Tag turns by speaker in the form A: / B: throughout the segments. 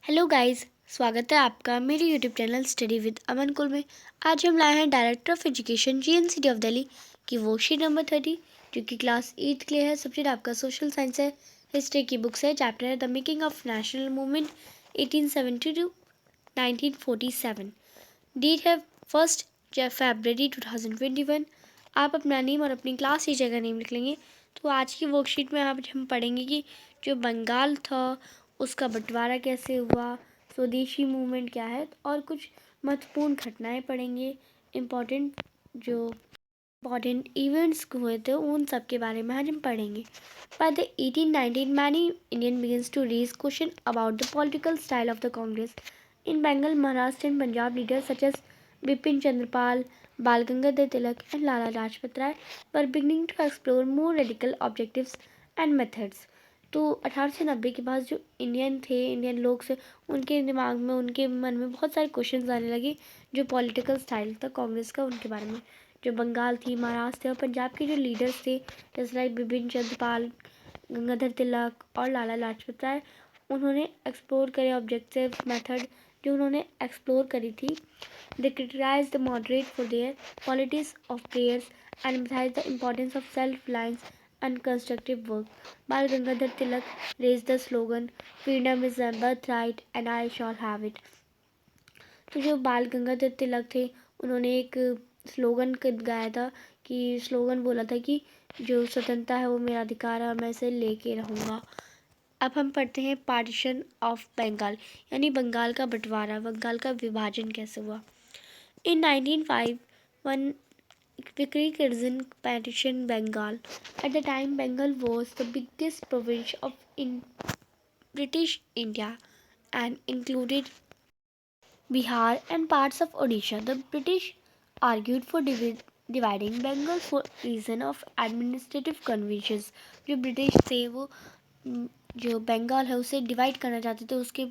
A: Hello guys, स्वागत है आपका मेरे यूट्यूब चैनल स्टडी विद अमन कुल में। आज हम लाए हैं director of education GNCT of Delhi की वर्कशीट नंबर 30 जो कि क्लास 8 के लिए है। सब्जेक्ट आपका सोशल साइंस है। हिस्ट्री की बुक्स है। चैप्टर है the making of national movement 1870 to 1947। Date है 1 फरवरी 2021। आप अपना नेम और अपनी क्लास टीचर का नेम लिख लेंगे। तो आज की वर्कशीट में आज हम पढ़ेंगे कि जो बंगाल था उसका बंटवारा कैसे हुआ, स्वदेशी मूवमेंट क्या है और कुछ महत्वपूर्ण घटनाएं पढ़ेंगे। इम्पोर्टेंट इवेंट्स हुए थे उन सब के बारे में आज हम पढ़ेंगे। By the 1819, many Indian begins to raise question about the political style of the Congress. In Bengal, Maharashtra and Punjab, leaders such as Bipin Chandrapal, Bal Gangadhar Tilak and Lala Lajpat Rai were beginning to explore more radical objectives and methods. तो 1890 के बाद जो Indian लोग से उनके दिमाग में उनके मन में बहुत सारे क्वेश्चंस आने लगे जो पॉलिटिकल स्टाइल था कांग्रेस का उनके बारे में। जो बंगाल थी, महाराष्ट्र और पंजाब के जो लीडर्स थे जैसे लाइक बिपिन चंद्रपाल, गंगाधर तिलक और लाला लाजपत राय, उन्होंने एक्सप्लोर करे ऑब्जेक्टिव मेथड जो उन्होंने एक्सप्लोर करी थी। They criticise the moderate for their politics of prayers and emphasise the importance of self reliance and constructive work. Bal Gangadhar Tilak raised the slogan, "Freedom is a birthright and I shall have it." तो जो बाल गंगाधर तिलक थे उन्होंने एक slogan गाया था कि slogan बोला था कि जो स्वतंत्रता है वो मेरा अधिकार है और मैं इसे लेके रहूँगा। अब हम पढ़ते हैं पार्टीशन ऑफ बंगाल यानी बंगाल का बंटवारा, बंगाल का विभाजन कैसे हुआ। इन 1905 one Vikri Kirzan partitioned Bengal. At the time, Bengal was the biggest province of British India and included Bihar and parts of Odisha. The British argued for dividing Bengal for reason of administrative convenience. जो British थे वो जो बंगाल है उसे divide करना चाहते थे, उसके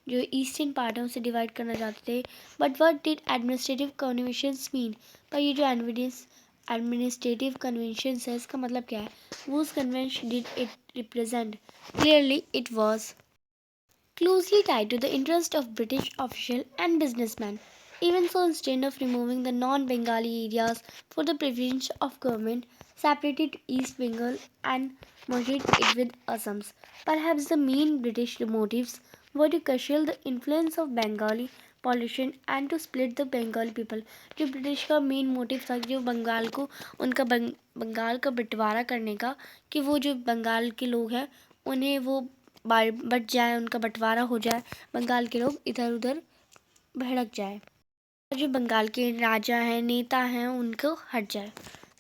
A: जो ईस्टर्न पार्ट है उसे डिवाइड करना चाहते थे। But what did administrative conventions mean? पर ये जो एडमिनिस्ट्रेटिव कन्वेंशंस है इसका मतलब क्या है? Whose convention did it represent? Clearly it was closely tied to the interest of British official and businessmen. Even so, instead of removing the non-Bengali areas for the province of government, separated East Bengal and merged it with Assam's. Perhaps the main British motives were to curtail the influence of Bengali politicians and to split the Bengali people. जो British का main motive था जो बंगाल को उनका बंगाल का बंटवारा करने का, कि वो जो बंगाल के लोग हैं उन्हें वो बट जाए, उनका बंटवारा हो जाए, बंगाल के लोग इधर उधर भड़क जाए, जो बंगाल के राजा हैं नेता हैं उनको हट जाए।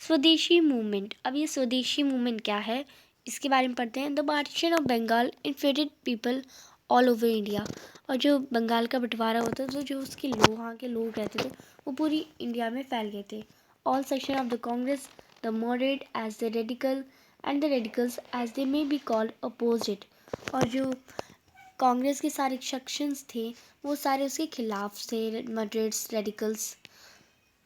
A: स्वदेशी मूवमेंट। अब ये स्वदेशी मूवमेंट क्या है इसके बारे में पढ़ते हैं। The partition of Bengal influenced people all over India. और जो बंगाल का बंटवारा होता है तो जो उसके लोग वहाँ के लोग रहते थे वो पूरी इंडिया में फैल गए थे। All section of the Congress, the moderate as the radical and the radicals as they may be called opposite. और जो कांग्रेस के सारे सेक्शंस थे वो सारे उसके खिलाफ थे, moderates, radicals,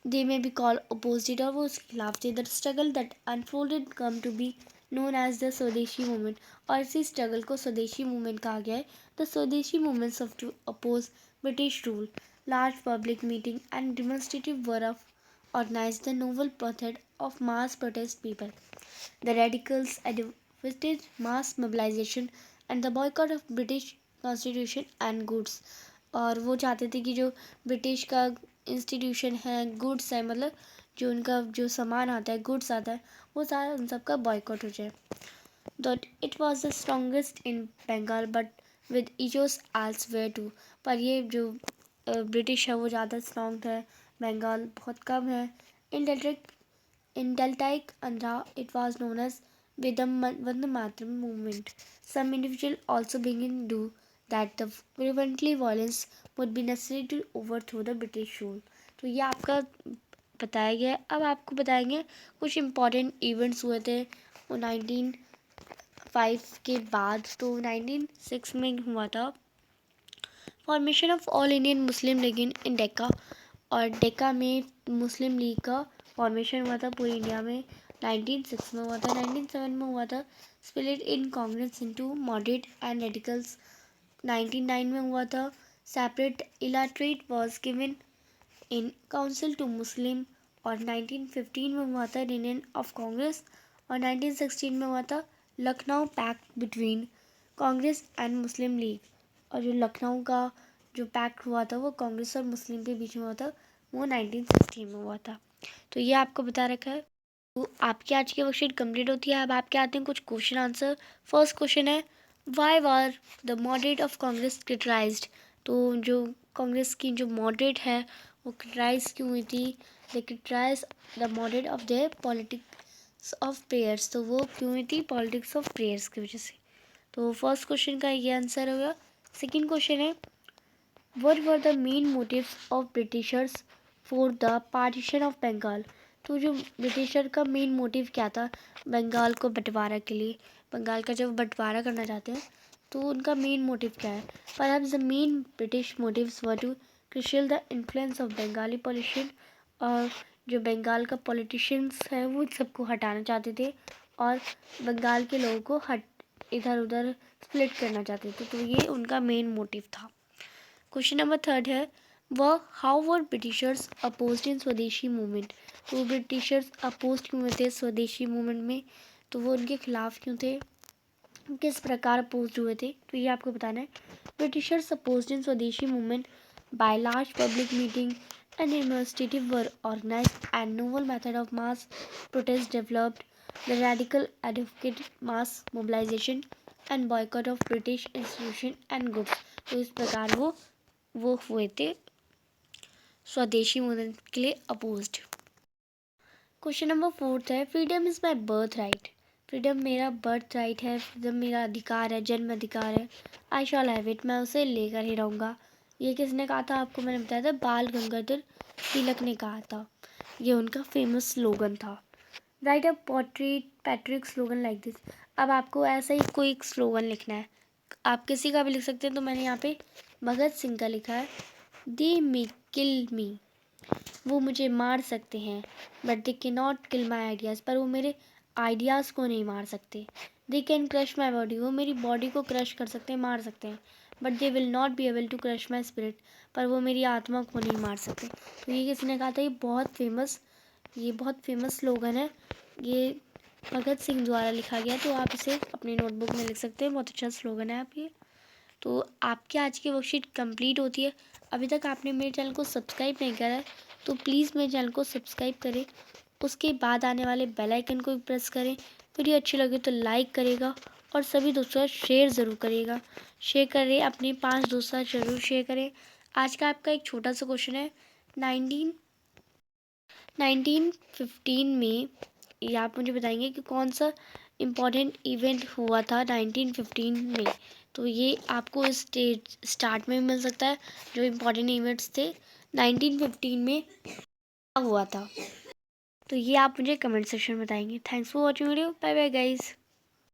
A: they may be called opposite, और वो उसके खिलाफ थे। The struggle that unfolded come to be known as the swadeshi movement. और इसी स्ट्रगल को स्वदेशी मूवमेंट कहा गया है। The swadeshi movements of to oppose British rule, large public meeting and demonstrative were of organized the novel method of mass protest people. The radicals advocated mass mobilization and the boycott of British constitution and goods. और वो चाहते थे कि जो British का institution है, goods है, मतलब जो उनका जो सामान आता है, गुड्स आता है, वो सारा उन सब का बॉयकॉट हो जाए। That it was the strongest in Bengal but with issues elsewhere too. पर ये जो ब्रिटिश है वो ज़्यादा स्ट्रॉन्ग है, बंगाल बहुत कम है। In Deltaic Andhra, it was known as Vande Mataram movement. Some individuals also began to do that the preventively violence would be necessary to overthrow the British rule. तो ये आपका बताया गया। अब आपको बताएंगे कुछ इम्पोर्टेंट इवेंट्स हुए थे 1905 के बाद। तो 1906 में हुआ था formation of all Indian Muslim League in Dacca. और डेक्का में मुस्लिम लीग का फॉर्मेशन हुआ था पूरी इंडिया में। 1906 में हुआ था। 1907 में हुआ था split in Congress into moderate and radicals 1909 में हुआ था। Separate electorate was given in council to Muslim. और 1915 में हुआ था यूनियन ऑफ कांग्रेस। और 1916 में हुआ था Lucknow pact between Congress and Muslim League. और जो लखनऊ का जो पैक्ट हुआ था वो कांग्रेस और मुस्लिम के बीच में हुआ था, वो 1916 में हुआ था। तो ये आपको बता रखा है। तो आपकी आज की वर्कशीट कंप्लीट होती है। अब आपके आते हैं कुछ क्वेश्चन आंसर। फर्स्ट क्वेश्चन है, why were the moderate of Congress criticised. तो जो कांग्रेस की जो मॉडरेट है वो क्रिटिसाइज क्यों हुई थी? They criticise the moderate of their politics of prayers. तो वो क्यों हुई थी? पॉलिटिक्स ऑफ प्रेयर्स की वजह से। तो फर्स्ट क्वेश्चन का ये आंसर होगा। सेकेंड क्वेश्चन है, what were the main motives of Britishers for the partition of Bengal। तो जो ब्रिटिशर का मेन मोटिव क्या था बंगाल को बंटवारा के लिए? बंगाल का जब बंटवारा करना चाहते हैं तो उनका मेन मोटिव क्या है? Perhaps the main British motives were to crush the influence of Bengali politician. और जो बंगाल का पॉलिटिशियंस है वो सबको हटाना चाहते थे और बंगाल के लोगों को इधर उधर स्प्लिट करना चाहते थे। तो ये उनका मेन मोटिव था। क्वेश्चन नंबर थर्ड है, वह how were Britishers opposed in swadeshi movement. तो ब्रिटिशर्स अपोज क्यों हुए थे स्वदेशी मूवमेंट में? तो वो उनके खिलाफ क्यों थे? किस प्रकार अपोज हुए थे? तो ये आपको बताना है। Britishers opposed in swadeshi movement by large public meeting and demonstrative were organised and novel method of mass protest developed the radical advocate mass mobilisation and boycott of British institution and goods. तो इस प्रकार वो हुए थे स्वदेशी movement के लिए opposed. Question number fourth है, freedom is my birth right. Freedom मेरा बर्थ राइट है, फ्रीडम मेरा अधिकार है, जन्म अधिकार है। आई शॉल हैव इट, मैं उसे लेकर ही रहूँगा। ये किसने कहा था? आपको मैंने बताया था, बाल गंगाधर तिलक ने कहा था। ये उनका फेमस स्लोगन था। Right a portrait Patrick slogan like this. अब आपको ऐसा ही कोई एक स्लोगन लिखना है, आप किसी का भी लिख सकते हैं। तो मैंने यहाँ पे भगत सिंह का लिखा है, दे मे किल मी, वो मुझे मार सकते हैं, बट दे के नॉट किल माई आइडियाज़, पर वो मेरे आइडियाज़ को नहीं मार सकते। They can crush my body, वो मेरी बॉडी को क्रश कर सकते हैं, मार सकते हैं, but they will not be able to crush my spirit, पर वो मेरी आत्मा को नहीं मार सकते। तो ये किसने कहा था? ये बहुत फेमस स्लोगन है। ये भगत सिंह द्वारा लिखा गया। तो आप इसे अपनी नोटबुक में लिख सकते हैं, बहुत अच्छा स्लोगन है आप ये। तो आपके आज की वर्कशीट कंप्लीट होती है। अभी तक आपने मेरे चैनल को सब्सक्राइब नहीं करा है तो प्लीज़ मेरे चैनल को सब्सक्राइब करें, उसके बाद आने वाले बेल आइकन को भी प्रेस करें। वीडियो अच्छी लगे तो लाइक करेगा और सभी दोस्तों शेयर ज़रूर करिएगा। शेयर करें, अपने 5 दोस्तों से ज़रूर शेयर करें। आज का आपका एक छोटा सा क्वेश्चन है, 1915 में ये आप मुझे बताएंगे कि कौन सा इम्पोर्टेंट इवेंट हुआ था 1915 में। तो ये आपको इस स्टार्ट में मिल सकता है, जो इम्पोर्टेंट इवेंट्स थे 1915 में हुआ था। तो ये आप मुझे कमेंट सेक्शन में बताएंगे। Thanks for watching video. Bye bye guys.